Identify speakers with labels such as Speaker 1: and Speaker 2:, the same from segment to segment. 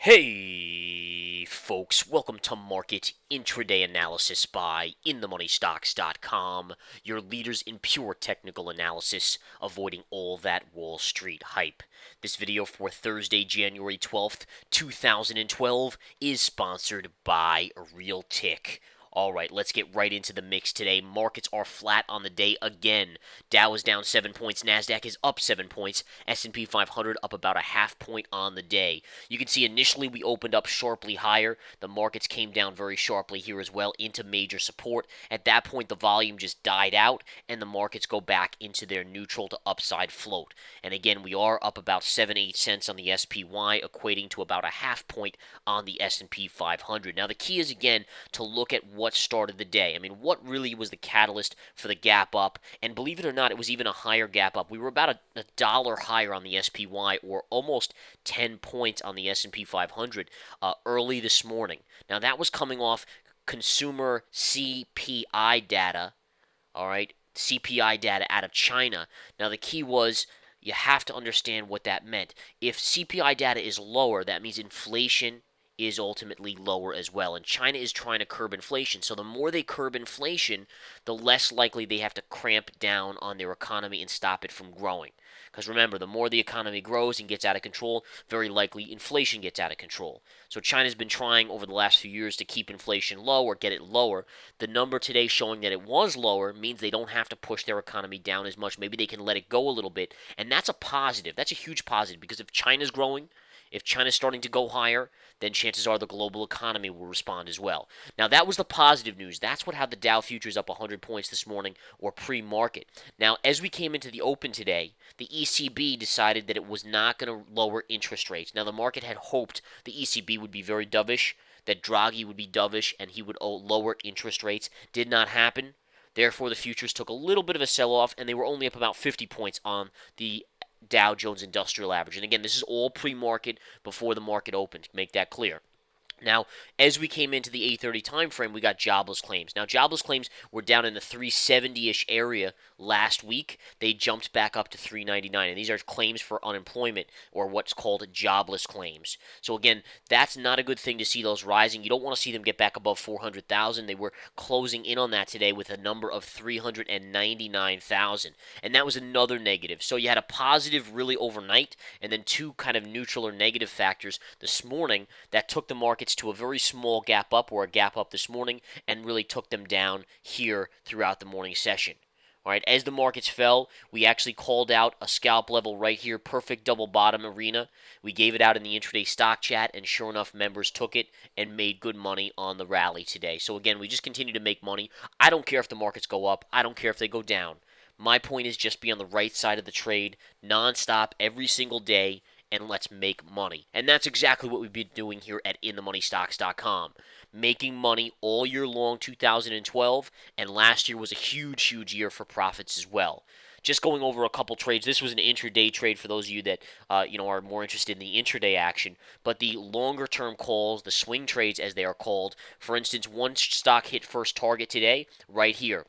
Speaker 1: Hey, folks, welcome to Market Intraday Analysis by InTheMoneyStocks.com, your leaders in pure technical analysis, avoiding all that Wall Street hype. This video for Thursday, January 12th, 2012, is sponsored by RealTick. All right, let's get right into the mix today. Markets are flat on the day again. Dow is down 7 points, Nasdaq is up 7 points, S&P 500 up about a half point on the day. You can see initially we opened up sharply higher. The markets came down very sharply here as well into major support. At that point, the volume just died out and the markets go back into their neutral to upside float. And again, we are up about 7-8 cents on the SPY, equating to about a half point on the S&P 500. Now, the key is again to look at what started the day. I mean, what really was the catalyst for the gap up? And believe it or not, it was even a higher gap up. We were about a dollar higher on the SPY, or almost 10 points on the S&P 500 early this morning. Now, that was coming off consumer CPI data, all right, CPI data out of China. Now, the key was you have to understand what that meant. If CPI data is lower, that means inflation is ultimately lower as well. And China is trying to curb inflation. So the more they curb inflation, the less likely they have to cramp down on their economy and stop it from growing. Because remember, the more the economy grows and gets out of control, very likely inflation gets out of control. So China's been trying over the last few years to keep inflation low or get it lower. The number today showing that it was lower means they don't have to push their economy down as much. Maybe they can let it go a little bit. And that's a positive. That's a huge positive because if China's growing, if China's starting to go higher, then chances are the global economy will respond as well. Now, that was the positive news. That's what had the Dow futures up 100 points this morning, or pre-market. Now, as we came into the open today, the ECB decided that it was not going to lower interest rates. Now, the market had hoped the ECB would be very dovish, that Draghi would be dovish, and he would lower interest rates. Did not happen. Therefore, the futures took a little bit of a sell-off, and they were only up about 50 points on the Dow Jones Industrial Average. And again, this is all pre-market before the market opened. Make that clear. Now, as we came into the 8:30 time frame, we got jobless claims. Now, jobless claims were down in the 370-ish area last week. They jumped back up to 399, and these are claims for unemployment, or what's called jobless claims. So again, that's not a good thing to see those rising. You don't want to see them get back above 400,000. They were closing in on that today with a number of 399,000, and that was another negative. So you had a positive really overnight, and then two kind of neutral or negative factors this morning that took the markets to a very small gap up, or a gap up this morning, and really took them down here throughout the morning session. All right, as the markets fell, we actually called out a scalp level right here, perfect double bottom arena. We gave it out in the intraday stock chat, and sure enough, members took it and made good money on the rally today. So again, we just continue to make money. I don't care if the markets go up. I don't care if they go down. My point is just be on the right side of the trade, nonstop, every single day, and let's make money. And that's exactly what we've been doing here at InTheMoneyStocks.com. Making money all year long 2012, and last year was a huge, huge year for profits as well. Just going over a couple trades. This was an intraday trade for those of you that are more interested in the intraday action. But the longer-term calls, the swing trades as they are called, for instance, one stock hit first target today, right here,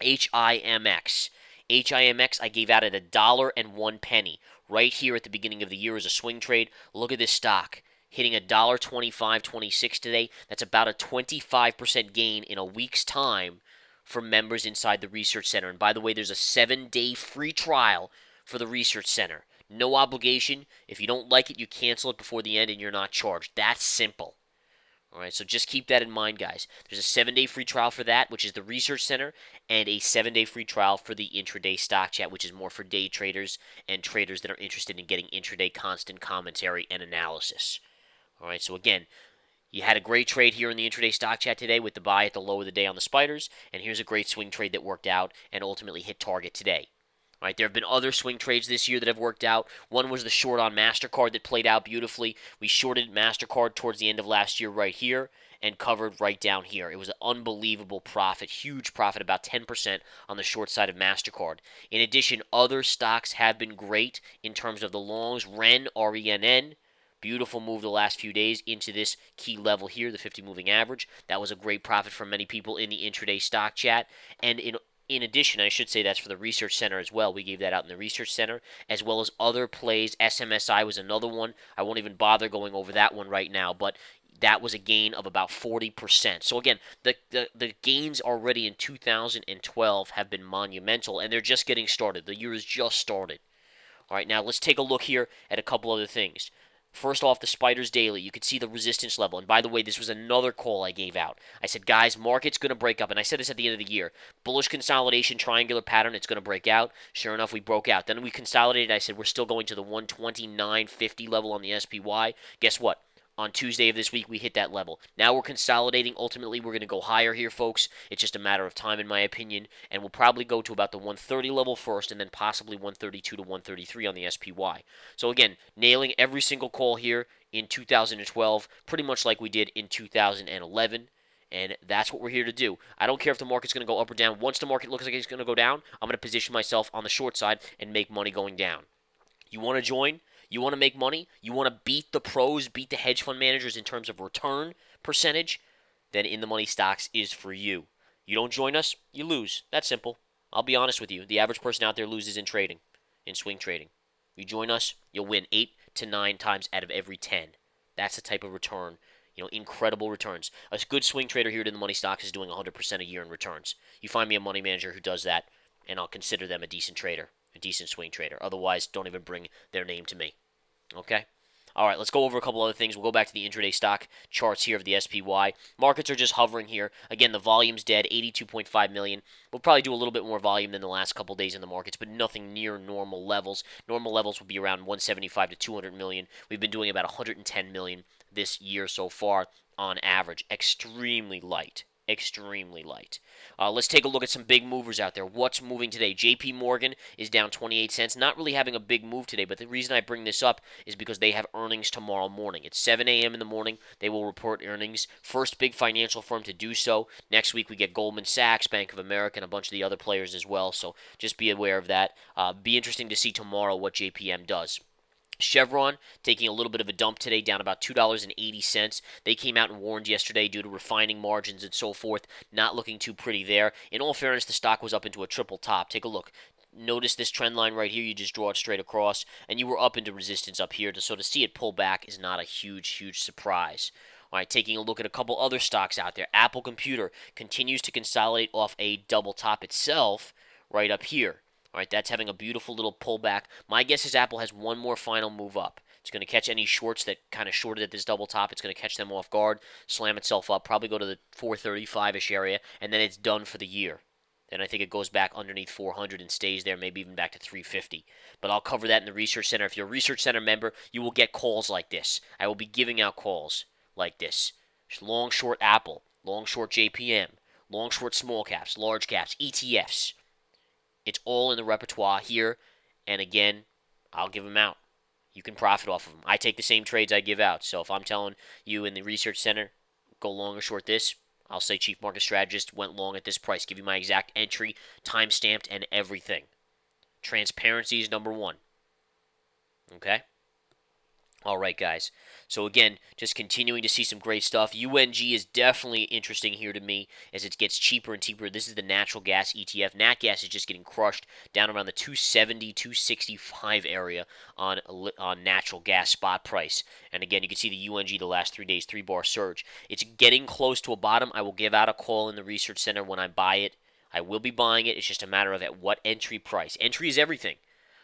Speaker 1: HIMX. HIMX I gave out at $1.01 right here at the beginning of the year as a swing trade. Look at this stock hitting $1.2526 today. That's about a 25% gain in a week's time for members inside the research center. And by the way, there's a 7-day free trial for the research center. No obligation. If you don't like it, you cancel it before the end and you're not charged. That's simple. All right, so just keep that in mind, guys. There's a 7-day free trial for that, which is the Research Center, and a 7-day free trial for the intraday stock chat, which is more for day traders and traders that are interested in getting intraday constant commentary and analysis. All right, so again, you had a great trade here in the intraday stock chat today with the buy at the low of the day on the spiders, and here's a great swing trade that worked out and ultimately hit target today. All right, there have been other swing trades this year that have worked out. One was the short on MasterCard that played out beautifully. We shorted MasterCard towards the end of last year right here and covered right down here. It was an unbelievable profit, huge profit, about 10% on the short side of MasterCard. In addition, other stocks have been great in terms of the longs. REN, R-E-N-N, beautiful move the last few days into this key level here, the 50 moving average. That was a great profit for many people in the intraday stock chat. And in In addition, I should say that's for the Research Center as well. We gave that out in the Research Center, as well as other plays. SMSI was another one. I won't even bother going over that one right now, but that was a gain of about 40%. So again, the gains already in 2012 have been monumental, and they're just getting started. The year has just started. All right, now let's take a look here at a couple other things. First off, the Spiders Daily, you could see the resistance level. And by the way, this was another call I gave out. I said, guys, market's going to break up. And I said this at the end of the year. Bullish consolidation, triangular pattern, it's going to break out. Sure enough, we broke out. Then we consolidated. I said, we're still going to the 129.50 level on the SPY. Guess what? On Tuesday of this week, we hit that level. Now we're consolidating. Ultimately, we're going to go higher here, folks. It's just a matter of time, in my opinion. And we'll probably go to about the 130 level first, and then possibly 132 to 133 on the SPY. So again, nailing every single call here in 2012, pretty much like we did in 2011. And that's what we're here to do. I don't care if the market's going to go up or down. Once the market looks like it's going to go down, I'm going to position myself on the short side and make money going down. You want to join? You want to make money? You want to beat the pros, beat the hedge fund managers in terms of return percentage? Then In the Money Stocks is for you. You don't join us, you lose. That's simple. I'll be honest with you. The average person out there loses in trading, in swing trading. You join us, you'll win 8 to 9 times out of every 10. That's the type of return. Incredible returns. A good swing trader here at In the Money Stocks is doing 100% a year in returns. You find me a money manager who does that, and I'll consider them a decent trader, a decent swing trader. Otherwise, don't even bring their name to me. Okay? All right, let's go over a couple other things. We'll go back to the intraday stock charts here of the SPY. Markets are just hovering here. Again, the volume's dead, 82.5 million. We'll probably do a little bit more volume than the last couple days in the markets, but nothing near normal levels. Normal levels will be around 175 to 200 million. We've been doing about 110 million this year so far on average. Extremely light. Extremely light. Let's take a look at some big movers out there. What's moving today? JP Morgan is down 28 cents. Not really having a big move today, but the reason I bring this up is because they have earnings tomorrow morning. It's 7 a.m. in the morning. They will report earnings. First big financial firm to do so. Next week we get Goldman Sachs, Bank of America, and a bunch of the other players as well. So just be aware of that. Be interesting to see tomorrow what JPM does. Chevron taking a little bit of a dump today, down about $2.80. They came out and warned yesterday due to refining margins and so forth, not looking too pretty there. In all fairness, the stock was up into a triple top. Take a look. Notice this trend line right here. You just draw it straight across, and you were up into resistance up here. So to see it pull back is not a huge surprise. All right, taking a look at a couple other stocks out there. Apple Computer continues to consolidate off a double top itself right up here. All right, that's having a beautiful little pullback. My guess is Apple has one more final move up. It's going to catch any shorts that kind of shorted at this double top. It's going to catch them off guard, slam itself up, probably go to the 435-ish area, and then it's done for the year. Then I think it goes back underneath 400 and stays there, maybe even back to 350. But I'll cover that in the Research Center. If you're a Research Center member, you will get calls like this. I will be giving out calls like this. Long short Apple, long short JPM, long short small caps, large caps, ETFs. It's all in the repertoire here, and again, I'll give them out. You can profit off of them. I take the same trades I give out, so if I'm telling you in the Research Center, go long or short this, I'll say Chief Market Strategist went long at this price. Give you my exact entry, time-stamped, and everything. Transparency is number one. Okay? All right, guys. So again, just continuing to see some great stuff. UNG is definitely interesting here to me as it gets cheaper and cheaper. This is the natural gas ETF. Nat gas is just getting crushed down around the 270, 265 area on natural gas spot price. And again, you can see the UNG the last 3 days, 3-bar surge. It's getting close to a bottom. I will give out a call in the Research Center when I buy it. I will be buying it. It's just a matter of at what entry price. Entry is everything.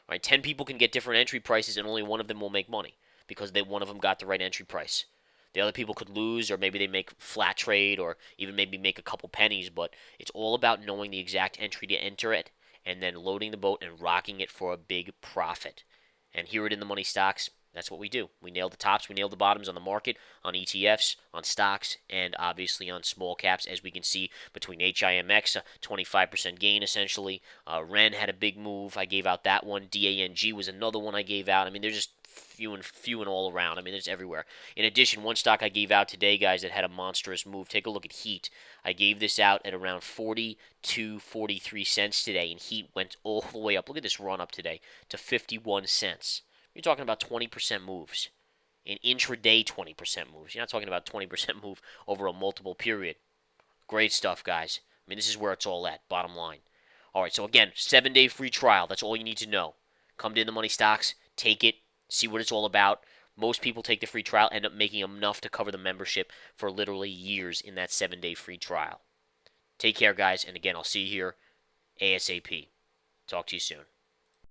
Speaker 1: All right, 10 people can get different entry prices, and only one of them will make money, because one of them got the right entry price. The other people could lose, or maybe they make flat trade, or even maybe make a couple pennies, but it's all about knowing the exact entry to enter it, and then loading the boat and rocking it for a big profit. And here at In the Money Stocks, that's what we do. We nail the tops, we nail the bottoms on the market, on ETFs, on stocks, and obviously on small caps, as we can see between HIMX, a 25% gain essentially. REN had a big move. I gave out that one. DANG was another one I gave out. I mean, they're just few and all around. I mean, it's everywhere. In addition, one stock I gave out today, guys, that had a monstrous move. Take a look at Heat. I gave this out at around 42, 43 cents today, and Heat went all the way up. Look at this run up today to 51 cents. You're talking about 20% moves. In intraday 20% moves. You're not talking about 20% move over a multiple period. Great stuff, guys. I mean, this is where it's all at, bottom line. All right, so again, 7-day free trial. That's all you need to know. Come to In the Money Stocks, take it, see what it's all about. Most people take the free trial, end up making enough to cover the membership for literally years in that 7-day free trial. Take care, guys, and again, I'll see you here ASAP. Talk to you soon.